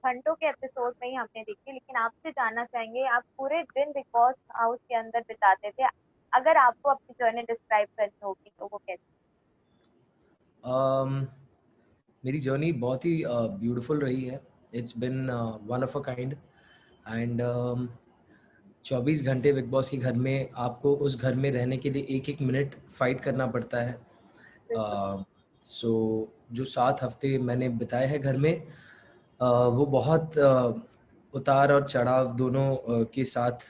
घंटों के एपिसोड में ही हमने देखी, लेकिन आपसे जानना चाहेंगे आप पूरे दिन बिग बॉस हाउस के अंदर बिताते थे। अगर आपको अपनी जर्नी डिस्क्राइब करनी होगी तो वो कैसे? um, मेरी जर्नी बहुत ही ब्यूटीफुल रही है। It's been one of a kind and 24 घंटे बिग बॉस के घर में आपको उस घर में रहने के लिए एक एक मिनट फाइट करना पड़ता है। बिल्कुल। सो जो 7 हफ्ते मैंने बिताए हैं घर में, वो बहुत उतार और चढ़ाव दोनों के साथ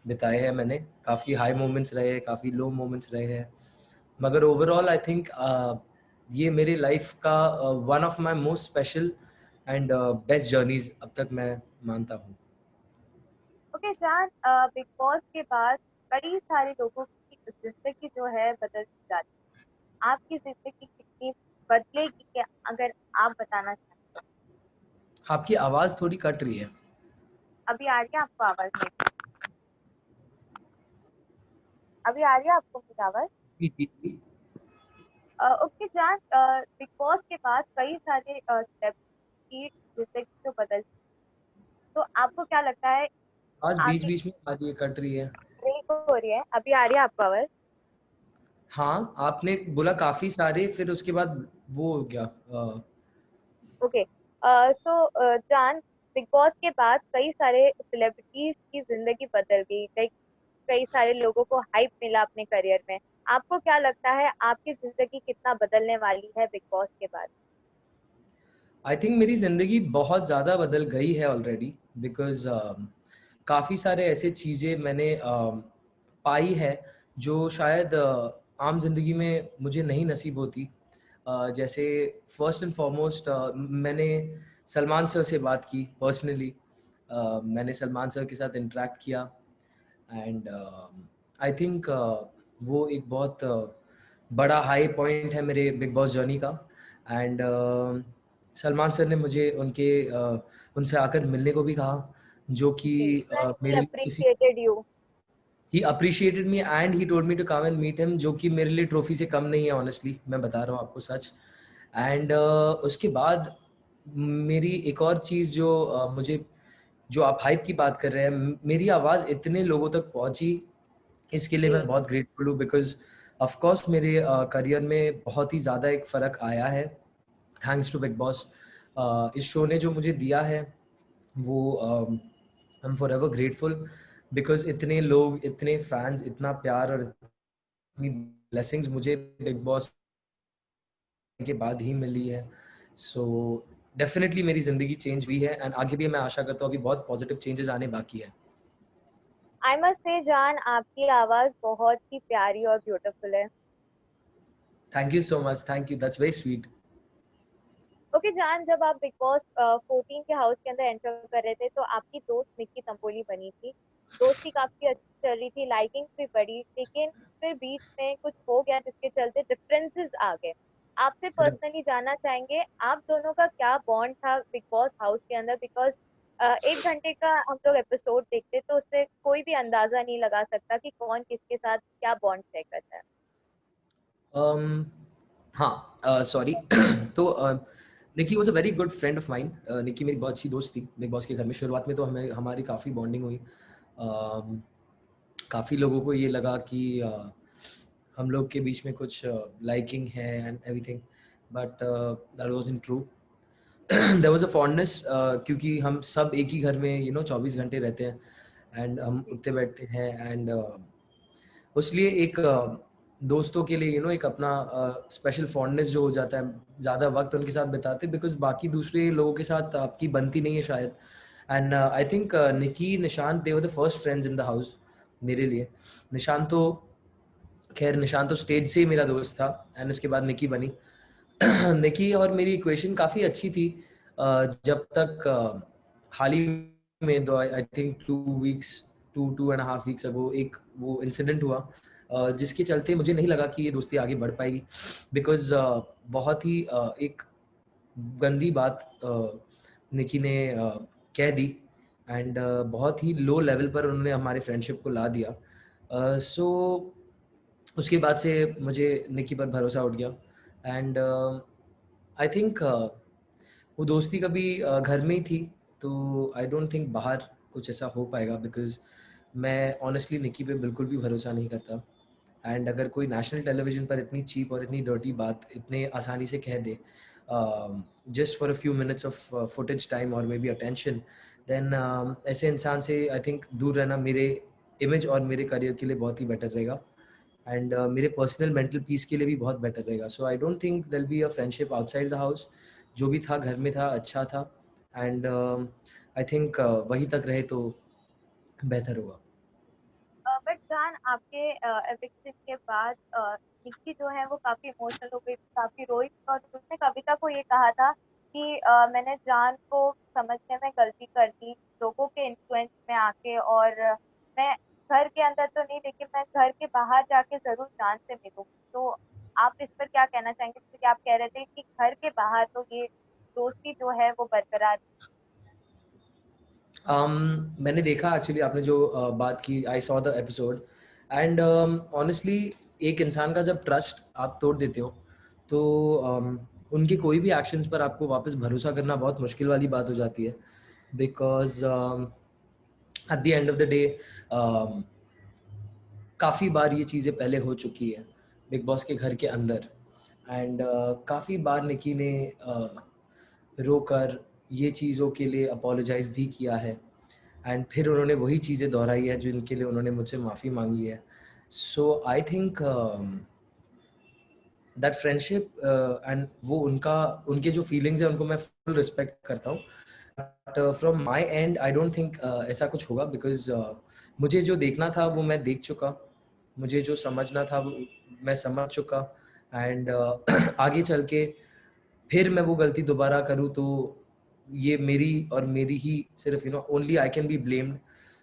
बिताए हैं मैंने। काफ़ी हाई मोमेंट्स रहे हैं, काफ़ी लो मोमेंट्स रहे हैं, मगर ओवरऑल आई थिंक ये मेरे लाइफ का one of my most special and best journeys अब तक मैं मानता हूँ। ओके जान, बिग बॉस के बाद कई सारे लोगों की जिंदगी जो है बदल जाती है। आपकी जिंदगी कितनी बदलेगी क्या, अगर आप बताना चाहें? आपकी आवाज़ थोड़ी कट रही है। अभी आ रही है आपको आवाज मेरी? अभी आ रही है आपको मेरी आवाज? जी, जी, जी। ओके जान, बिग बॉस के बाद कई सारे स्टेप की जिंदगी जो बदल, तो आपको क्या लगता है आवाज़ बीच आगे? बीच में आ रही है, कट रही है। ब्रेक हो रही है, अभी आ रही है आपको आवाज? हाँ, आपने बोला काफ़ी सारे, फिर उसके बाद वो हो गया। ओके। सो जान, बिग बॉस के बाद कई सारे सेलिब्रिटीज की जिंदगी बदल गई, कई कई सारे लोगों को हाइप मिला अपने करियर में। आपको क्या लगता है आपकी जिंदगी कितना बदलने वाली है बिग बॉस के बाद? आई थिंक मेरी ज़िंदगी बहुत ज़्यादा बदल गई है ऑलरेडी, बिकॉज काफ़ी सारे ऐसे चीज़ें मैंने पाई है जो शायद आम ज़िंदगी में मुझे नहीं नसीब होती। जैसे फर्स्ट एंड फॉरमोस्ट मैंने सलमान सर से बात की पर्सनली। मैंने सलमान सर के साथ इंटरेक्ट किया एंड आई थिंक वो एक बहुत बड़ा हाई पॉइंट है मेरे बिग बॉस जर्नी का। एंड सलमान सर ने मुझे उनसे आकर मिलने को भी कहा, जो कि मेरे लिए किसी appreciated you. He appreciated me and he told me to come and meet him, जो कि मेरे लिए ट्रॉफी से कम नहीं है, ऑनेस्टली मैं बता रहा हूँ आपको सच। एंड उसके बाद मेरी एक और चीज़ जो मुझे, जो आप हाइप की बात कर रहे हैं, मेरी आवाज़ इतने लोगों तक पहुंची, इसके लिए जी। मैं बहुत ग्रेटफुल हूँ। बिकॉज ऑफ कोर्स मेरे करियर में बहुत ही ज़्यादा एक फ़र्क आया है थैंक्स टू बिग बॉस। इस शो ने जो मुझे दिया है वो I am for ever grateful, because इतने लोग, इतने फैंस, इतना प्यार और इतनी ब्लेसिंग्स मुझे बिग बॉस के बाद ही मिली है। सो डेफिनेटली मेरी ज़िंदगी चेंज हुई है एंड आगे भी मैं आशा करता हूँ अभी बहुत पॉजिटिव चेंजेस आने बाकी है। आई मस्ट से जान, आपकी आवाज बहुत ही प्यारी और ब्यूटीफुल है। Thank you so much, thank you, that's very sweet. Okay जान, जब आप बिग बॉस 14 के हाउस के अंदर एंटर कर रहे थे तो आपकी दोस्त निक्की तंपोली बनी थी। दोस्ती काफी अच्छी चल रही थी, लाइकिंग भी बढ़ी, लेकिन फिर बीच में कुछ हो गया जिसके चलते डिफरेंसेस आ गए। आपसे पर्सनली जानना चाहेंगे आप दोनों का क्या बॉन्ड था बिग बॉस हाउस के अंदर, बिकॉज 1 घंटे का हम लोग एपिसोड देखते तो उससे कोई भी अंदाजा नहीं लगा सकता कि कौन किसके साथ क्या बॉन्ड तय करता है। um, हाँ, सॉरी। तो Nikki was a very good friend of mine. Nikki मेरी बहुत अच्छी दोस्त थी बिग बॉस के घर में। शुरुआत में तो हमारी काफ़ी बॉन्डिंग हुई। काफ़ी लोगों को ये लगा कि हम लोग के बीच में कुछ लाइकिंग है and everything, but that wasn't true. There was a fondness, क्योंकि हम सब एक ही घर में 24 घंटे रहते हैं एंड हम उठते बैठते हैं एंड उसलिए एक दोस्तों के लिए एक अपना स्पेशल फॉन्डनेस जो हो जाता है, ज़्यादा वक्त उनके साथ बिताते, बिकॉज बाकी दूसरे लोगों के साथ आपकी बनती नहीं है शायद। And I think Nikki, Nishant, they were the first friends in the house मेरे लिए। निशांत तो खैर, निशांत तो स्टेज से ही मेरा दोस्त था एंड उसके बाद निकी बनी। निकी और मेरी इक्वेशन काफ़ी अच्छी थी जब तक हाल ही में, दो I think 2 weeks, 2.5 weeks ago एक वो इंसिडेंट हुआ जिसके चलते मुझे नहीं लगा कि ये दोस्ती आगे बढ़ पाएगी। बिकॉज बहुत ही एक गंदी बात निकी ने कह दी एंड बहुत ही लो लेवल पर उन्होंने हमारे फ्रेंडशिप को ला दिया। सो उसके बाद से मुझे निकी पर भरोसा उठ गया एंड आई थिंक वो दोस्ती कभी घर में ही थी तो आई डोंट थिंक बाहर कुछ ऐसा हो पाएगा, बिकॉज मैं ऑनेस्टली निकी पे बिल्कुल भी भरोसा नहीं करता। एंड अगर कोई नेशनल टेलीविजन पर इतनी चीप और इतनी डर्टी बात इतने आसानी से कह दे, just for a few minutes of footage time और मे बी अटेंशन, देन ऐसे इंसान से आई थिंक दूर रहना मेरे इमेज और मेरे करियर के लिए बहुत ही बेटर रहेगा, एंड मेरे पर्सनल मेंटल पीस के लिए भी बहुत बेटर रहेगा। So I don't think there be a friendship outside the house. जो भी था घर में था, अच्छा था, एंड आई थिंक वहीं तक रहे तो बेहतर होगा। बट जान, आपके एविक्शन के बाद निक्की जो है वो काफी इमोशनल हो गई, काफी रोई, और उसने कविता को ये कहा था कि मैंने जान को समझने में गलती कर दी लोगों के इन्फ्लुएंस में आके, और मैं घर के अंदर तो नहीं लेकिन मैं घर के बाहर जाके जरूर जान से मिलूंगी। तो आप इस पर क्या कहना चाहेंगे, क्योंकि आप कह रहे थे कि घर के बाहर तो ये दोस्ती जो है वो बरकरार। मैंने देखा एक्चुअली आपने जो बात की, I saw the episode, and honestly एक इंसान का जब ट्रस्ट आप तोड़ देते हो तो उनके कोई भी एक्शंस पर आपको वापस भरोसा करना बहुत मुश्किल वाली बात हो जाती है, because at the end of the day काफ़ी बार ये चीज़ें पहले हो चुकी है बिग बॉस के घर के अंदर, एंड काफ़ी बार निकी ने रोकर ये चीज़ों के लिए अपोलोजाइज़ भी किया है, एंड फिर उन्होंने वही चीज़ें दोहराई है जिनके लिए उन्होंने मुझसे माफ़ी मांगी है। So I think that friendship and वो उनके जो फीलिंग्स हैं उनको मैं फुल रिस्पेक्ट करता हूँ, but from my and I don't think ऐसा कुछ होगा, बिकॉज मुझे जो देखना था वो मैं देख चुका, मुझे जो समझना था वो मैं समझ चुका, एंड आगे चल के फिर मैं वो गलती दोबारा करूँ तो ये मेरी और मेरी ही सिर्फ only I can be blamed.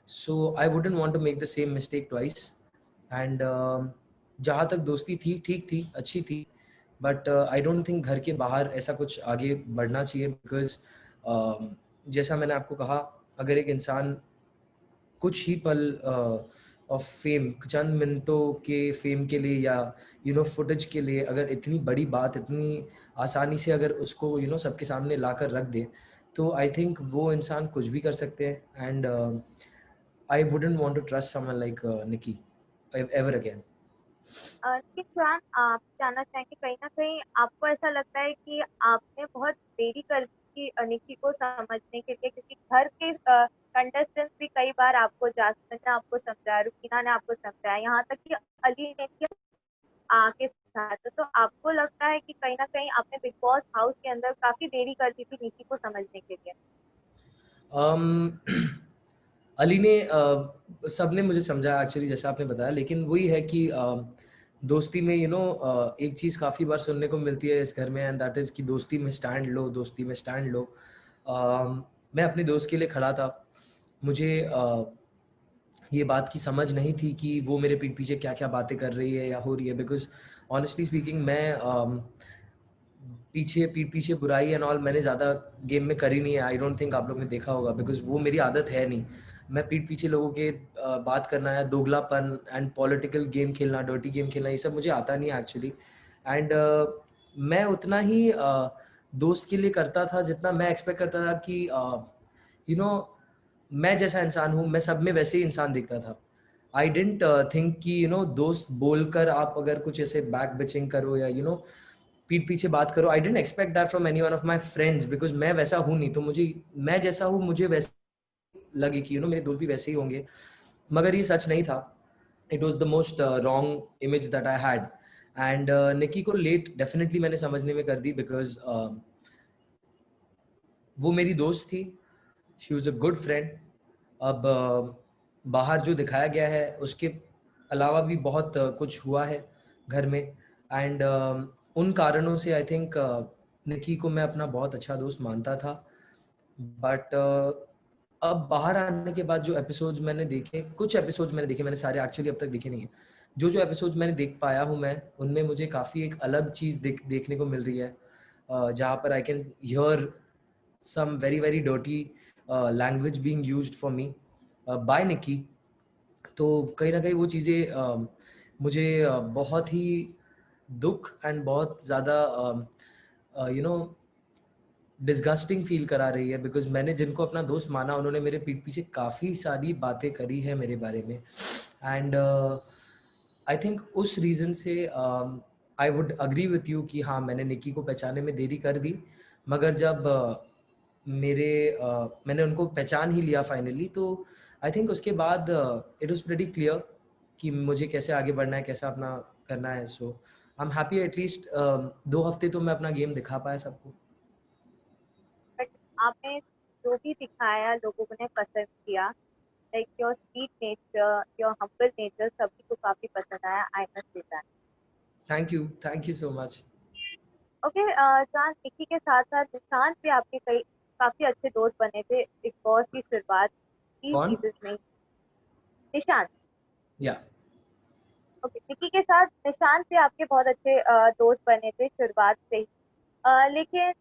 So I wouldn't want to make the same mistake twice, and जहाँ तक दोस्ती थी ठीक थी, अच्छी थी, बट आई डोंट थिंक घर के बाहर ऐसा कुछ आगे बढ़ना चाहिए, बिकॉज जैसा मैंने आपको कहा, अगर एक इंसान कुछ ही पल ऑफ फेम, चंद मिनटों के फेम के लिए या फुटेज के लिए अगर इतनी बड़ी बात इतनी आसानी से अगर उसको सबके सामने लाकर रख दे, तो आई थिंक वो इंसान कुछ भी कर सकते हैं, and I wouldn't want to trust someone like Nikki ever again. ठीक जान, आप जानना चाहेंगे, कहीं ना कहीं आपको ऐसा लगता है कि आपने बहुत देरी कर दी निकी को समझने के लिए, क्योंकि घर के कंटेस्टेंट्स भी कई बार आपको, जासमिन ने आपको समझाया, रुकीना ने आपको समझाया, यहाँ तक कि अली ने भी के साथ, तो आपको लगता है कि कहीं ना कहीं आपने बिग बॉस हाउस के अंदर काफी देरी कर दी थी निकी को समझने के लिए? अली ने सब ने मुझे समझाया एक्चुअली, जैसा आपने बताया, लेकिन वही है कि दोस्ती में एक चीज़ काफ़ी बार सुनने को मिलती है इस घर में, एंड दैट इज़ कि दोस्ती में स्टैंड लो, दोस्ती में स्टैंड लो। मैं अपने दोस्त के लिए खड़ा था। मुझे ये बात की समझ नहीं थी कि वो मेरे पीठ पीछे क्या-क्या बातें कर रही है या हो रही है, बिकॉज़ ऑनेस्टली स्पीकिंग मैं पीठ पीछे बुराई एंड ऑल मैंने ज़्यादा गेम में करी नहीं है। आई डोंट थिंक आप लोग ने देखा होगा, बिकॉज़ वो मेरी आदत है नहीं। मैं पीठ पीछे लोगों के बात करना या दोगलापन एंड पॉलिटिकल गेम खेलना, डर्टी गेम खेलना, ये सब मुझे आता नहीं है एक्चुअली, एंड मैं उतना ही दोस्त के लिए करता था जितना मैं एक्सपेक्ट करता था कि यू नो मैं जैसा इंसान हूँ, मैं सब में वैसे ही इंसान दिखता था। आई डिडंट थिंक कि दोस्त बोलकर आप अगर कुछ ऐसे बैक बिचिंग करो या पीठ पीछे बात करो, I didn't expect that from any one of my friends, because मैं वैसा हूँ नहीं, तो मुझे मैं जैसा हूँ मुझे वैसे लगे कि मेरे दोस्त भी वैसे ही होंगे, मगर ये सच नहीं था। It was the most wrong image that I had, and Nikki को लेट डेफिनेटली मैंने समझने में कर दी, बिकॉज वो मेरी दोस्त थी, she was a good friend. अब बाहर जो दिखाया गया है उसके अलावा भी बहुत कुछ हुआ है घर में, एंड उन कारणों से आई थिंक निकी को मैं अपना बहुत अच्छा दोस्त मानता था, बट अब बाहर आने के बाद जो एपिसोड्स मैंने देखे, कुछ एपिसोड्स मैंने देखे, मैंने सारे एक्चुअली अब तक देखे नहीं है, जो जो एपिसोड्स मैंने देख पाया हूँ मैं, उनमें मुझे काफ़ी एक अलग चीज़ देखने को मिल रही है, जहाँ पर I can hear some very very dirty language being used for me by Nikki। तो कहीं ना कहीं वो चीज़ें मुझे बहुत ही दुख एंड बहुत ज़्यादा यू नो डिस्गस्टिंग फील करा रही है, बिकॉज मैंने जिनको अपना दोस्त माना उन्होंने मेरे पीठ पीछे काफ़ी सारी बातें करी है मेरे बारे में, एंड आई थिंक उस रीज़न से I would agree with you कि हाँ मैंने निकी को पहचानने में देरी कर दी, मगर जब मैंने उनको पहचान ही लिया फाइनली, तो आई थिंक उसके बाद इट वॉज प्रेटी क्लियर कि मुझे कैसे आगे बढ़ना है, कैसा अपना करना है। So I am happy at least 2 हफ्ते तो मैं अपना गेम दिखा पाया सबको। बट आपने जो भी दिखाया लोगों ने पसंद किया, like your sweet nature, your humble nature, सभी को काफी पसंद आया, I must say that. Thank you so much. Okay, जहाँ निकी के साथ साथ निशांत भी आपके कई काफी अच्छे दोस्त बने थे बिग बॉस की शुरुआत की कौन? सीजन में। निशांत। या ओके, निकी के साथ निशांत भी आपके बहुत अच्छे दोस्त बने थे शुरुआत से ही। लेकिन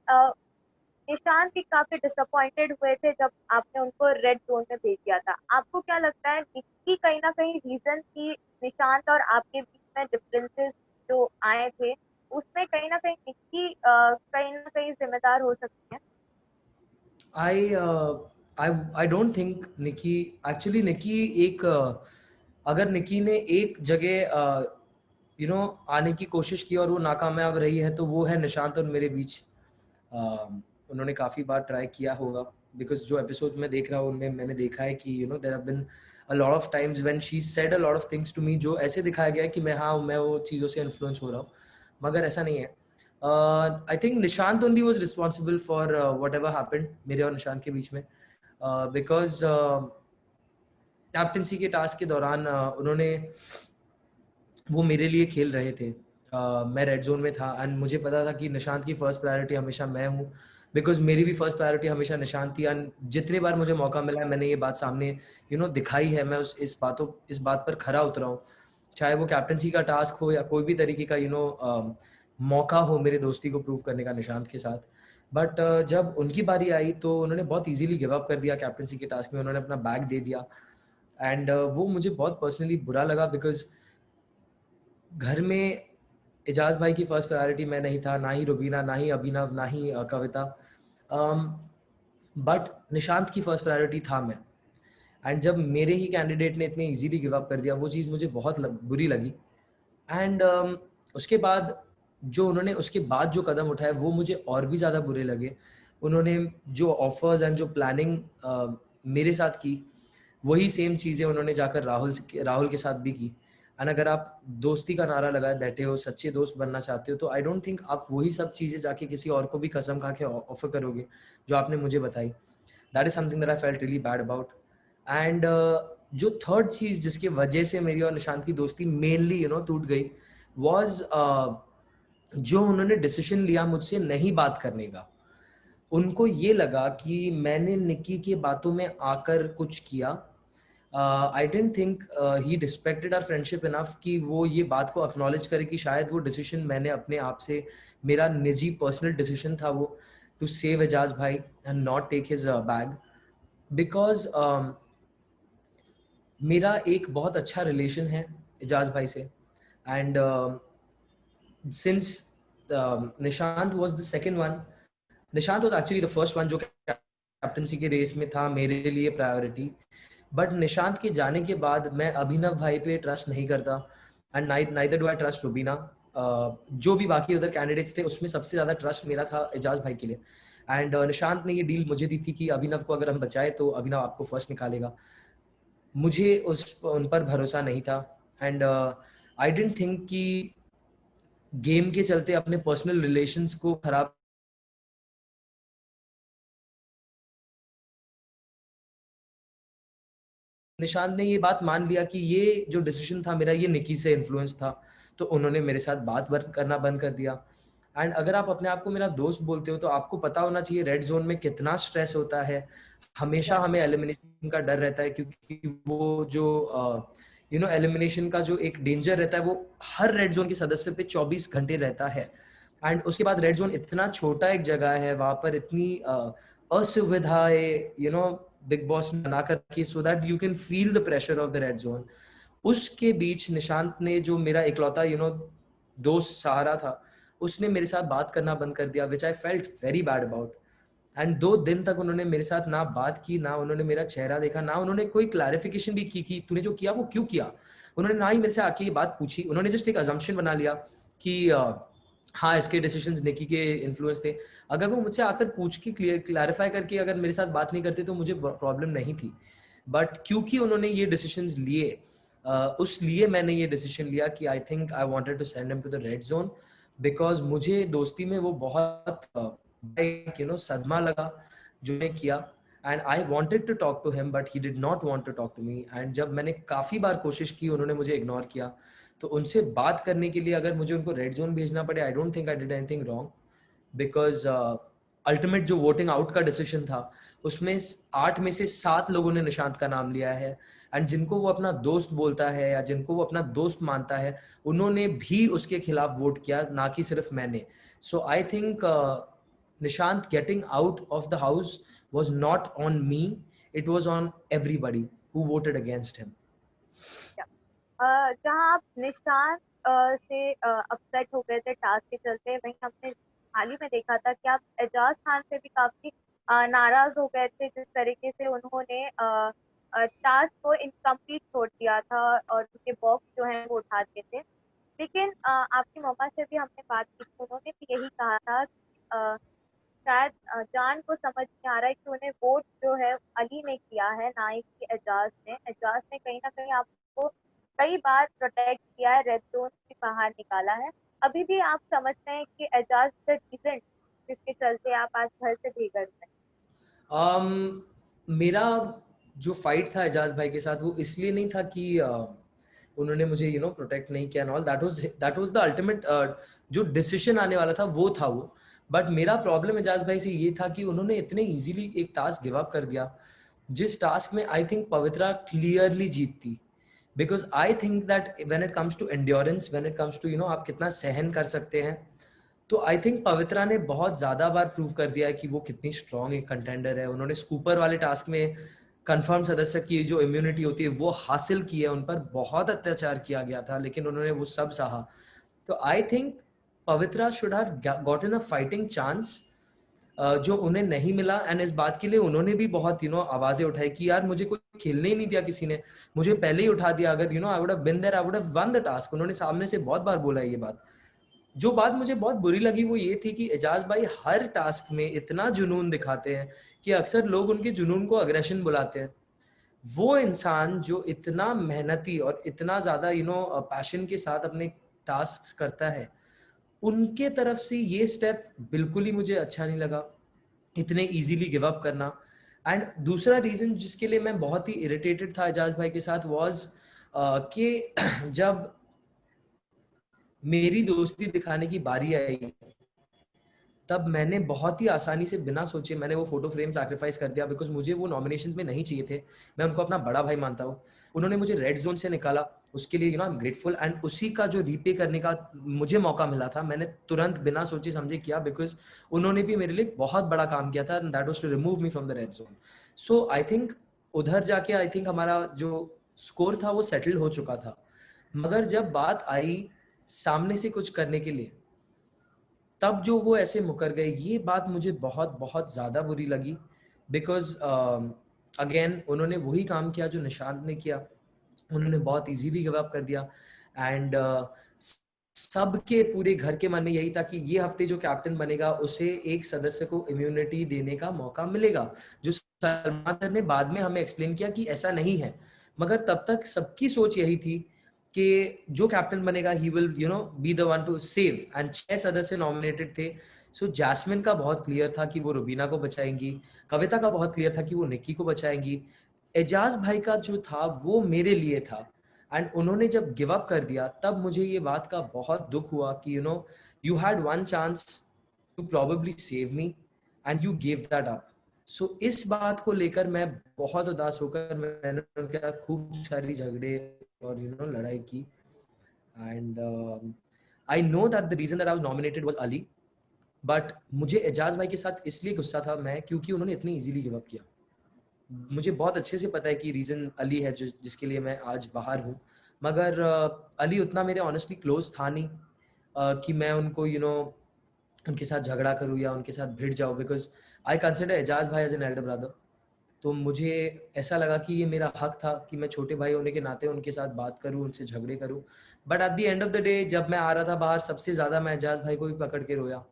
निशांत भी काफी डिसअपॉइंटेड हुए थे जब आपने उनको रेड जोन में भेज दिया था। आपको क्या लगता है निकी कहीं ना कहीं रीजन थी निशांत और आपके बीच में डिफरेंसेस जो आए थे, उसमें कहीं ना कहीं निकी कहीं ना कहीं जिम्मेदार हो सकती है? I I don't think Nikki, actually Nikki एक अगर निकी ने एक जगह आने की कोशिश की और वो नाकामयाब रही है, तो वो है निशांत और मेरे बीच। उन्होंने काफ़ी बार ट्राई किया होगा, बिकॉज जो एपिसोड में देख रहा हूँ उनमें मैंने देखा है कि there have been a lot of times when she said a lot of things to me, जो ऐसे दिखाया गया है कि मैं वो चीज़ों से इन्फ्लुएंस हो रहा हूँ, मगर ऐसा नहीं है। आई think Nishant only was responsible for what ever happened मेरे और निशांत के बीच में, बिकॉज कैप्टनसी के टास्क के दौरान उन्होंने वो मेरे लिए खेल रहे थे। मैं रेड जोन में था एंड मुझे पता था कि निशांत की फर्स्ट प्रायोरिटी हमेशा मैं हूँ, बिकॉज मेरी भी फर्स्ट प्रायोरिटी हमेशा निशांत थी। एंड जितनी बार मुझे मौका मिला है मैंने ये बात सामने दिखाई है, मैं इस बात पर खरा उतरा हूँ, चाहे वो कैप्टनसी का टास्क हो या कोई भी तरीके का मौका हो मेरे दोस्ती को प्रूव करने का निशांत के साथ। बट जब उनकी बारी आई तो उन्होंने बहुत ईजीली गिव अप कर दिया कैप्टनसी के टास्क में, उन्होंने अपना बैग दे दिया। एंड वो मुझे बहुत पर्सनली बुरा लगा, बिकॉज घर में एजाज भाई की फर्स्ट प्रायोरिटी मैं नहीं था, ना ही रुबीना, ना ही अभिनव, ना ही कविता, बट निशांत की फर्स्ट प्रायोरिटी था मैं। एंड जब मेरे ही कैंडिडेट ने इतने इजीली गिव अप कर दिया, वो चीज़ मुझे बहुत बुरी लगी। एंड उसके बाद उसके बाद जो कदम उठाए वो मुझे और भी ज़्यादा बुरे लगे। उन्होंने जो ऑफर्स एंड जो प्लानिंग मेरे साथ की, वही सेम चीज़ें उन्होंने जाकर राहुल के साथ भी की। एंड अगर आप दोस्ती का नारा लगाए बैठे हो, सच्चे दोस्त बनना चाहते हो, तो आई डोंट थिंक आप वही सब चीज़ें जाके किसी और को भी कसम खा के ऑफर करोगे जो आपने मुझे बताई। That is something that I felt really bad about. And जो थर्ड चीज़ जिसकी वजह से मेरी और निशांत की दोस्ती मेनली टूट गई, वॉज जो उन्होंने डिसीजन लिया मुझसे नहीं बात करने का। उनको ये लगा कि मैंने निकी की बातों में आकर कुछ किया। I don't think he respected our friendship enough कि वो ये बात को एक्नॉलेज करे कि शायद वो डिसीजन मैंने अपने आप से, मेरा निजी पर्सनल डिसीजन था वो, टू सेव एजाज भाई and not take his bag. Because मेरा एक बहुत अच्छा रिलेशन है एजाज भाई से, and since Nishant was the second one, Nishant was actually the first one जो कैप्टनसी के रेस में था मेरे लिए प्रायोरिटी। बट निशांत के जाने के बाद मैं अभिनव भाई पे ट्रस्ट नहीं करता, and neither do I trust Rubina. जो भी बाकी उधर कैंडिडेट्स थे उसमें सबसे ज़्यादा ट्रस्ट मेरा था एजाज भाई के लिए। एंड निशांत ने ये डील मुझे दी थी कि अभिनव को अगर हम बचाए तो अभिनव आपको फर्स्ट निकालेगा। मुझे उन पर भरोसा नहीं था, एंड आई डेंट थिंक कि गेम के चलते अपने पर्सनल रिलेशंस को खराब। निशांत ने ये बात मान लिया कि ये जो डिसीजन था मेरा ये निकी से इन्फ्लुएंस था, तो उन्होंने मेरे साथ बात करना बंद कर दिया। एंड अगर आप अपने आप को मेरा दोस्त बोलते हो तो आपको पता होना चाहिए रेड जोन में कितना स्ट्रेस होता है। हमेशा हमें एलिमिनेशन का डर रहता है, क्योंकि वो जो एलिमिनेशन का जो एक डेंजर रहता है वो हर रेड जोन के सदस्य पे 24 घंटे रहता है। एंड उसके बाद रेड जोन इतना छोटा एक जगह है, वहां पर इतनी असुविधाएं बिग बॉस ने बना कर रखी, so that you can feel the pressure of the red zone. उसके बीच निशांत ने, जो मेरा इकलौता दोस्त सहारा था, उसने मेरे साथ बात करना बंद कर दिया, which I felt very bad about. And 2 दिन तक उन्होंने मेरे साथ ना बात की, ना उन्होंने मेरा चेहरा देखा, ना उन्होंने कोई क्लैरिफिकेशन भी की कि तूने जो किया वो क्यों किया। उन्होंने ना ही मेरे से आके ये बात पूछी, उन्होंने जस्ट एक अजम्पशन बना लिया कि हाँ इसके डिसीजंस निकी के इन्फ्लुएंस थे। अगर वो मुझसे आकर पूछ के क्लैरिफाई करके अगर मेरे साथ बात नहीं करते तो मुझे प्रॉब्लम नहीं थी, बट क्योंकि उन्होंने ये डिसीजंस लिए, उस लिए मैंने ये डिसीजन लिया कि I think I wanted to send him to the red zone, because मुझे दोस्ती में वो बहुत सदमा लगा जो ने किया, and I wanted to talk to him but he did not want to talk to me. And जब मैंने काफ़ी बार कोशिश की, उन्होंने मुझे इग्नोर किया, तो उनसे बात करने के लिए अगर मुझे उनको रेड जोन भेजना पड़े, आई don't think I did anything wrong, because ultimate जो वोटिंग आउट का डिसीजन था उसमें 8 में से 7 लोगों ने निशांत का नाम लिया है, एंड जिनको वो अपना दोस्त बोलता है या जिनको वो अपना दोस्त मानता है उन्होंने भी उसके खिलाफ वोट किया, ना कि सिर्फ मैंने। So I think Nishant getting out of the house was not on me, it was on everybody who voted against him. जहाँ आप निशांत से अपसेट हो गए थे टास्क के चलते, वहीं हमने हाल ही में देखा था कि आप एजाज खान से भी काफी नाराज हो गए थे जिस तरीके से उन्होंने टास्क को इनकम्प्लीट छोड़ दिया था और उनके बॉक्स जो है वो उठा दिए थे। लेकिन आपकी मम्मा से भी हमने बात की थी, उन्होंने भी यही कहा था कि शायद जान को समझ नहीं आ रहा है कि उन्हें वोट जो है अली ने किया है, ना ही कि एजाज ने। एजाज ने कहीं ना कहीं आपको कई बार प्रोटेक्ट किया है, रेड जोन से बाहर निकाला है। अभी भी आप समझते हैं कि एजाज द रीजन जिसके चलते आप आज घर से बेघर हैं? मेरा जो फाइट था एजाज भाई के साथ वो इसलिए नहीं था कि उन्होंने मुझे प्रोटेक्ट नहीं किया, all that was the ultimate जो डिसीजन आने वाला था वो था वो। बट मेरा प्रॉब्लम एजाज भाई से ये था कि उन्होंने इतने इजीली एक टास्क गिव अप कर दिया, जिस टास्क में आई थिंक पवित्रा क्लियरली जीतती, because I think that when it comes to endurance, when it comes to आप कितना सहन कर सकते हैं, तो आई थिंक पवित्रा ने बहुत ज़्यादा बार प्रूव कर दिया है कि वो कितनी स्ट्रॉन्ग एक कंटेंडर है। उन्होंने स्कूपर वाले टास्क में कंफर्म सदस्य की जो इम्यूनिटी होती है वो हासिल की है, उन पर बहुत अत्याचार किया गया था लेकिन उन्होंने वो सब सहा। तो आई think Pavitra should have gotten a fighting chance जो उन्हें नहीं मिला, एंड इस बात के लिए उन्होंने भी बहुत आवाजें उठाई कि यार मुझे कोई खेलने ही नहीं दिया किसी ने, मुझे पहले ही उठा दिया, अगर I would have been there I would have won the task. उन्होंने सामने से बहुत बार बोला ये बात। जो बात मुझे बहुत बुरी लगी वो ये थी कि एजाज भाई हर टास्क में इतना जुनून दिखाते हैं कि अक्सर लोग उनके जुनून को अग्रेशन बुलाते हैं। वो इंसान जो इतना मेहनती और इतना ज्यादा पैशन के साथ अपने टास्क करता है, उनके तरफ से ये स्टेप बिल्कुल ही मुझे अच्छा नहीं लगा, इतने इजीली गिव अप करना। एंड दूसरा रीजन जिसके लिए मैं बहुत ही इरिटेटेड था एजाज भाई के साथ वाज कि जब मेरी दोस्ती दिखाने की बारी आई तब मैंने बहुत ही आसानी से बिना सोचे मैंने वो फोटो फ्रेम सैक्रिफाइस कर दिया, बिकॉज मुझे वो नॉमिनेशन में नहीं चाहिए थे। मैं उनको अपना बड़ा भाई मानता हूँ, उन्होंने मुझे रेड जोन से निकाला, उसके लिए आई एम ग्रेटफुल। एंड उसी का जो रीपे करने का मुझे मौका मिला था मैंने तुरंत बिना सोचे समझे किया, बिकॉज उन्होंने भी मेरे लिए बहुत बड़ा काम किया था, that was to remove me from the red zone. So I think उधर जाके आई थिंक हमारा जो स्कोर था वो सेटल हो चुका था। मगर जब बात आई सामने से कुछ करने के लिए, तब जो वो ऐसे मुकर गए, ये बात मुझे बहुत बहुत ज़्यादा बुरी लगी, बिकॉज अगेन उन्होंने वही काम किया जो निशांत ने किया, उन्होंने बहुत इजीली गिव अप कर दिया। एंड सबके पूरे घर के मन में यही था कि ये हफ्ते जो कैप्टन बनेगा उसे एक सदस्य को इम्यूनिटी देने का मौका मिलेगा, जो सलमान सर ने बाद में हमें एक्सप्लेन किया कि ऐसा नहीं है। मगर तब तक सबकी सोच यही थी कि जो कैप्टन बनेगा he will be the one two save, and 6 सदस्य नॉमिनेटेड थे। सो जैस्मिन का बहुत क्लियर था कि वो रुबीना को बचाएंगी, कविता का बहुत क्लियर था कि वो निक्की को बचाएंगी, एजाज भाई का जो था वो मेरे लिए था। एंड उन्होंने जब गिव अप कर दिया तब मुझे ये बात का बहुत दुख हुआ कि you had one chance to probably save me and you give that up. So इस बात को लेकर मैं बहुत उदास होकर मैंने उनके साथ खूब सारी झगड़े और लड़ाई की। And I know that the reason that I was nominated was Ali, but मुझे एजाज भाई के साथ इसलिए गुस्सा था मैं क्योंकि उन्होंने इतनी इजीली गिव अप किया। मुझे बहुत अच्छे से पता है कि रीजन अली है जिसके लिए मैं आज बाहर हूँ, मगर अली उतना मेरे ऑनेस्टली क्लोज था नहीं कि मैं उनको उनके साथ झगड़ा करूँ या उनके साथ भिड़ जाऊँ, बिकॉज़ आई कंसिडर एजाज़ भाई एज़ एन एल्डर ब्रदर। तो मुझे ऐसा लगा कि ये मेरा हक था कि मैं छोटे भाई होने के नाते उनके साथ बात करूँ, उनसे झगड़े करूँ। But at the end of the day जब मैं आ रहा था बाहर, सबसे ज़्यादा मैं एजाज़ भाई को भी पकड़ के रोया,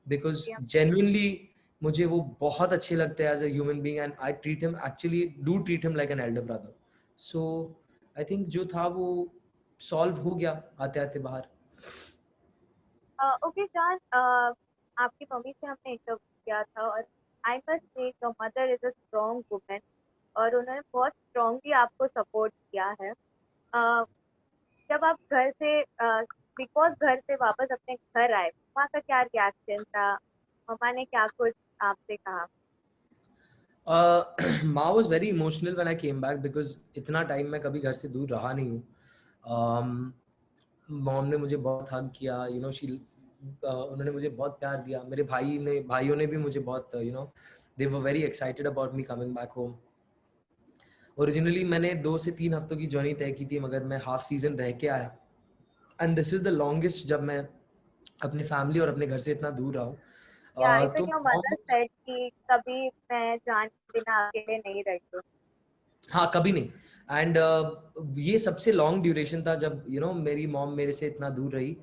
बिकॉज़ या जेन्युइनली मुझे वो बहुत अच्छे लगते हैं as a human being, and I treat him like an elder brother. So I think जो था वो सॉल्व हो गया आते-आते बाहर। ओके जान, आपकी मम्मी से हमने इंटरव्यू किया था और I must say your mother is a strong woman और उन्होंने बहुत स्ट्रॉन्गली आपको सपोर्ट किया है। अ, जब आप घर से बिकॉज घर से वापस अपने घर आए, वहाँ का क्या रिएक्शन था? मम्मा ने क्या कुछ आपसे कहा? माँ was very emotional when I came back, because इतना टाइम मैं कभी घर से दूर रहा नहीं हूँ। मॉम ने मुझे बहुत हग किया, यू नो शी उन्होंने मुझे बहुत प्यार दिया। मेरे भाइयों ने भी मुझे बहुत, you know, they were very excited about me coming back home. Originally मैंने 2 से 3 हफ्तों की जर्नी तय की थी, मगर मैं हाफ सीजन रह के आया, and this is the longest जब मैं अपने फैमिली और अपने घर से इतना दूर रहा हूँ। या तो even your mom, mother said कि कभी मैं जान के बिना अकेले नहीं रही हूँ। हाँ, कभी नहीं। एंड ये सबसे लॉन्ग ड्यूरेशन था जब मेरी मॉम मेरे से इतना दूर रही।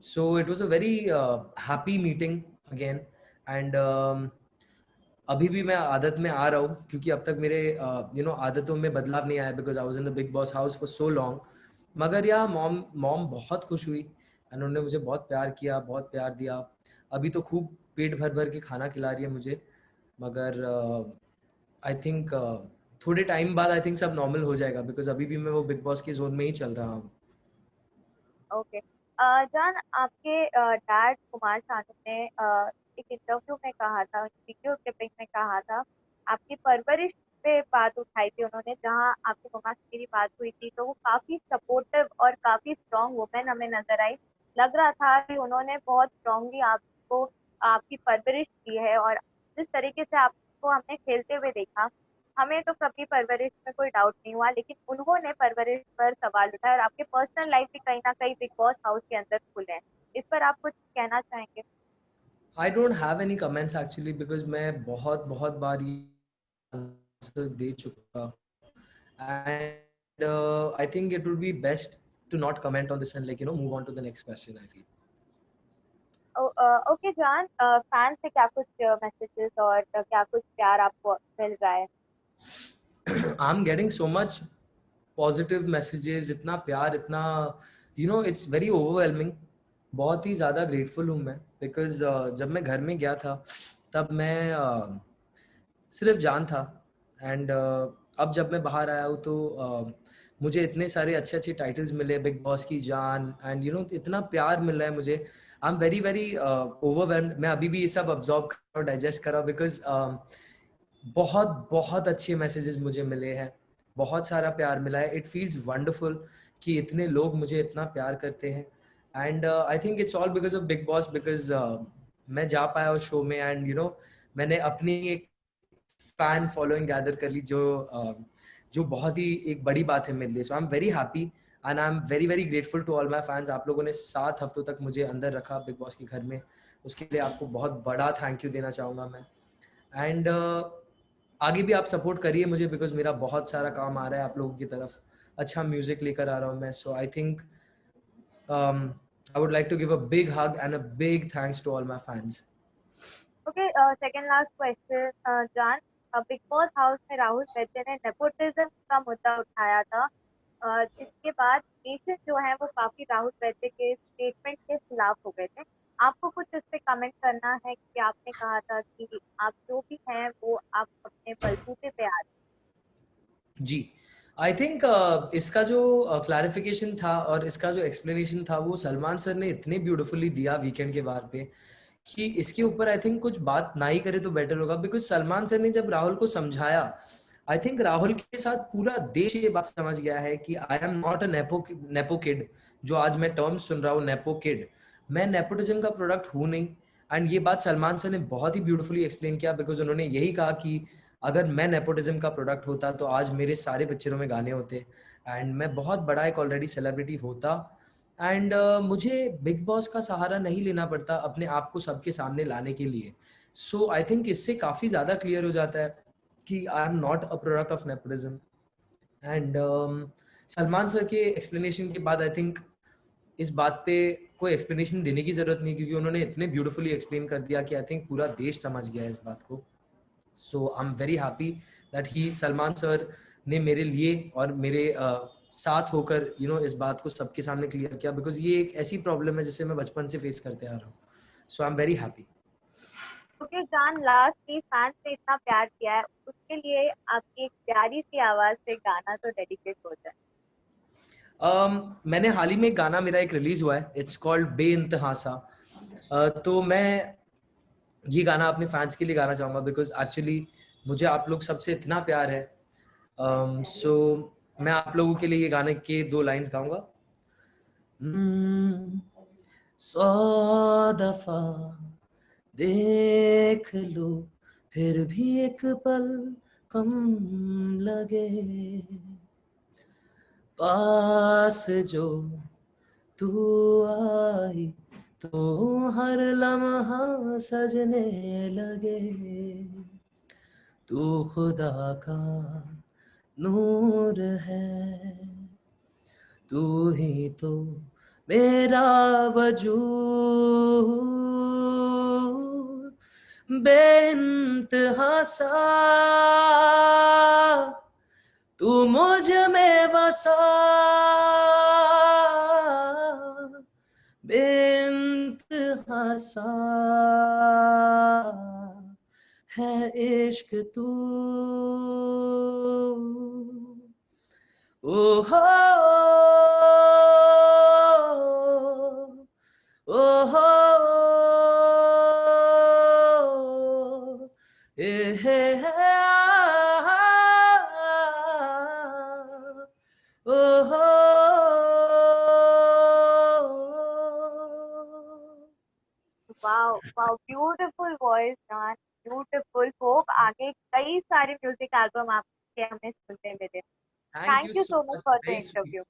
So it was a very happy meeting again. And अभी भी मैं आदत में आ रहा हूँ, क्योंकि अब तक मेरे आदतों में बदलाव नहीं आया, because I was in the big Boss house for so long. मगर या मॉम मॉम बहुत खुश हुई, एंड उन्होंने मुझे बहुत प्यार किया, बहुत प्यार दिया। अभी तो खूब पेट भर भर के खाना खिला रही है मुझे। मगर आई थिंक थोड़े टाइम बाद आई थिंक सब नॉर्मल हो जाएगा, बिकॉज अभी भी मैं वो बिग बॉस के जोन में ही चल रहा हूँ। ओके। जान, आपके डैड कुमार सानू ने एक इंटरव्यू में कहा था, वीडियो क्लिपिंग में कहा था, आपकी परवरिश पे बात उठाई थी उन्होंने, जहाँ आपकी मम्मा से मेरी बात हुई थी, तो वो काफी सपोर्टिव और काफी स्ट्रांग वुमेन हमें नजर आई। लग रहा था कि उन्होंने बहुत स्ट्रांगली आपको आपकी परवरिश की है, और जिस तरीके से आपको हमने खेलते हुए देखा, हमें तो कभी परवरिश में कोई डाउट नहीं हुआ, लेकिन उन्होंने परवरिश पर सवाल उठाया और आपके पर्सनल लाइफ भी कहीं ना कहीं बिग बॉस हाउस के अंदर खुले हैं। इस पर आप कुछ कहना चाहेंगे? I don't have any comments actually, because मैं बहुत बहुत बार ये आंसर्स दे चुका, and I think it would be best to not comment on this and, like, move on to the next question, I feel. Okay जान, fan से क्या कुछ messages और क्या कुछ प्यार आपको मिल रहा है? I'm getting so much positive messages, इतना प्यार, इतना इट्स वेरी ओवरवेलमिंग। बहुत ही ज़्यादा ग्रेटफुल हूँ मैं, बिकॉज जब मैं घर में गया था तब मैं सिर्फ जान था, एंड अब जब मैं बाहर आया हूँ तो मुझे इतने सारे अच्छे अच्छे टाइटल्स मिले, बिग बॉस की जान, एंड इतना प्यार मिल रहा है मुझे। आई एम वेरी वेरी ओवरवेल्म्ड। मैं अभी भी ये सब ऑब्जॉर्व कर रहा हूँ, डाइजेस्ट कर रहा हूँ, बिकॉज बहुत बहुत अच्छे मैसेजेस मुझे मिले हैं, बहुत सारा प्यार मिला है। इट फील्स वंडरफुल कि इतने लोग मुझे इतना प्यार करते हैं, and I think it's all because of big boss, because मैं जा पाया उस शो में, एंड मैंने अपनी एक फैन फॉलोइंग गैदर कर ली, जो बहुत ही एक बड़ी बात है मेरे लिए। So I am very happy, and I am very very grateful to all my fans. आप लोगों ने 7 हफ्तों तक मुझे अंदर रखा बिग बॉस के घर में, उसके लिए आपको बहुत बड़ा थैंक यू देना चाहूँगा मैं। एंड आगे भी आप सपोर्ट करिए मुझे, बिकॉज मेरा बहुत सारा काम आ रहा है आप लोगों की तरफ, अच्छा म्यूजिक लेकर आ रहा हूँ मैं। So I think I would like to give a big hug and a big thanks to all my fans. Okay, second last question Jaan, Bigg Boss house में राहुल वैद्य ने नेपोटिज्म का मुद्दा उठाया था, जिसके बाद नेशन जो है वो काफी राहुल वैद्य के स्टेटमेंट के खिलाफ हो गए थे। आपको कुछ इस पे कमेंट करना है कि आपने कहा था कि आप जो भी हैं वो आप अपने बलबूते पे आ। जी, आई थिंक इसका जो क्लैरिफिकेशन था और इसका जो एक्सप्लेनेशन था, वो सलमान सर ने इतने ब्यूटीफुली दिया वीकेंड के बार पे, कि इसके ऊपर आई थिंक कुछ बात ना ही करे तो बेटर होगा। बिकॉज सलमान सर ने जब राहुल को समझाया, आई थिंक राहुल के साथ पूरा देश ये बात समझ गया है कि I am not a nepo kid. जो आज मैं टर्म सुन रहा हूँ नेपो किड, मैं नेपोटिज्म का प्रोडक्ट हूँ नहीं। एंड ये बात सलमान सर ने बहुत ही ब्यूटीफुली एक्सप्लेन किया, बिकॉज उन्होंने यही कहा कि अगर मैं नेपोटिज्म का प्रोडक्ट होता तो आज मेरे सारे पिक्चरों में गाने होते, एंड मैं बहुत बड़ा एक ऑलरेडी सेलिब्रिटी होता। एंड मुझे बिग बॉस का सहारा नहीं लेना पड़ता अपने आप को सबके सामने लाने के लिए. सो आई थिंक इससे काफ़ी ज़्यादा क्लियर हो जाता है कि I am not a product of nepotism. And Salman sir के एक्सप्लेनेशन के बाद आई थिंक इस बात पे कोई एक्सप्लेनेशन देने की ज़रूरत नहीं, क्योंकि उन्होंने इतने ब्यूटीफुली एक्सप्लेन कर दिया कि आई थिंक पूरा देश समझ गया है इस बात को. So I am very happy that he Salman sir ने मेरे लिए और मेरे साथ होकर इस बात को सबके सामने क्लियर किया, बिकॉज ये एक ऐसी प्रॉब्लम है जिसे मैं बचपन से फेस करते आ रहा हूँ. So I am very happy. Okay Jaan, last की फैंस ने इतना प्यार किया है, उसके लिए आपकी एक प्यारी सी आवाज से गाना तो डेडिकेट हो जाए. मैंने हाल ही में एक गाना मेरा एक रिलीज हुआ है, इट्स कॉल्ड बेइंतहा सा. तो मैं ये गाना अपने फैंस के लिए गाना चाहूँगा, बिकॉज एक्चुअली मुझे आप लोग सबसे इतना प्यार है. सो मैं आप लोगों के लिए ये गाने के 2 लाइंस गाऊंगा. 100 दफा देख लो फिर भी एक पल कम लगे, पास जो तू आई तो हर लम्हा सजने लगे, तू खुदा का नूर है, तू ही तो मेरा वजूद, बेइंतहा सा तू मुझ में बसा, बेइंतहा सा है इश्क तू. ओ हो ओ हो ए हे हे ओ हो. वाओ वाओ, ब्यूटीफुल वॉइस जान, ब्यूटीफुल. होप आगे कई सारे म्यूजिक एल्बम आपके हमें सुनने मिले. Thank thank you you so so much much. For the nice. Interview.